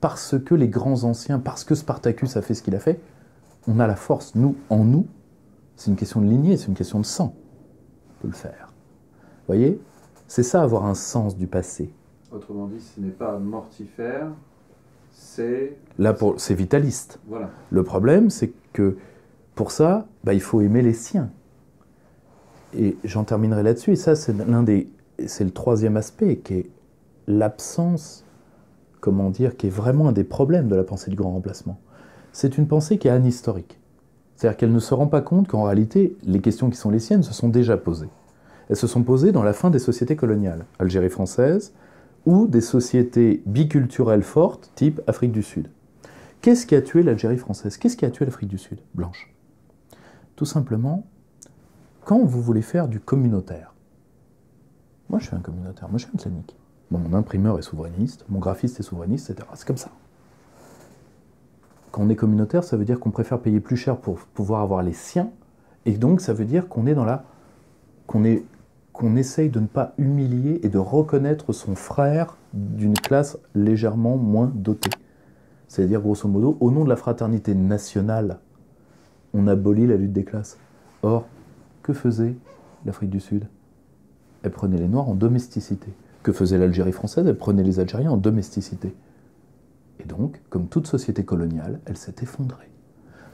parce que les grands anciens, parce que Spartacus a fait ce qu'il a fait, on a la force, nous, en nous. C'est une question de lignée, c'est une question de sang. On peut le faire. Vous voyez? C'est ça, avoir un sens du passé. Autrement dit, ce n'est pas mortifère, c'est... Là, c'est vitaliste. Voilà. Le problème, c'est que pour ça, il faut aimer les siens. Et j'en terminerai là-dessus. Et ça, c'est le troisième aspect, qui est l'absence, comment dire, qui est vraiment un des problèmes de la pensée du grand remplacement. C'est une pensée qui est anhistorique. C'est-à-dire qu'elle ne se rend pas compte qu'en réalité, les questions qui sont les siennes se sont déjà posées. Elles se sont posées dans la fin des sociétés coloniales, Algérie française, ou des sociétés biculturelles fortes, type Afrique du Sud. Qu'est-ce qui a tué l'Algérie française? Qu'est-ce qui a tué l'Afrique du Sud? Blanche. Tout simplement, quand vous voulez faire du communautaire, moi je suis un communautaire, moi je suis un clanique. Bon, mon imprimeur est souverainiste, mon graphiste est souverainiste, etc. C'est comme ça. Quand on est communautaire, ça veut dire qu'on préfère payer plus cher pour pouvoir avoir les siens, et donc ça veut dire qu'on est dans la... qu'on essaye de ne pas humilier et de reconnaître son frère d'une classe légèrement moins dotée. C'est-à-dire, grosso modo, au nom de la fraternité nationale, on abolit la lutte des classes. Or, que faisait l'Afrique du Sud? Elle prenait les Noirs en domesticité. Que faisait l'Algérie française? Elle prenait les Algériens en domesticité. Et donc, comme toute société coloniale, elle s'est effondrée.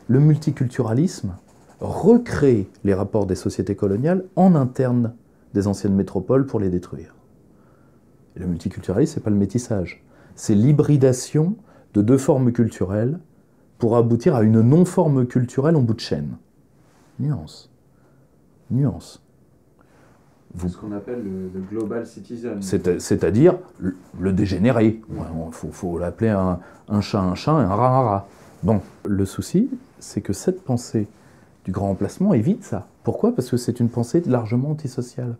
Le multiculturalisme recrée les rapports des sociétés coloniales en interne des anciennes métropoles pour les détruire. Et le multiculturalisme, ce n'est pas le métissage. C'est l'hybridation de deux formes culturelles pour aboutir à une non-forme culturelle en bout de chaîne. Nuance. Nuance. C'est ce qu'on appelle le global citizen. C'est-à-dire le dégénéré. Il faut l'appeler un chat et un rat un rat. Bon, le souci, c'est que cette pensée du grand remplacement évite ça. Pourquoi? Parce que c'est une pensée largement antisociale.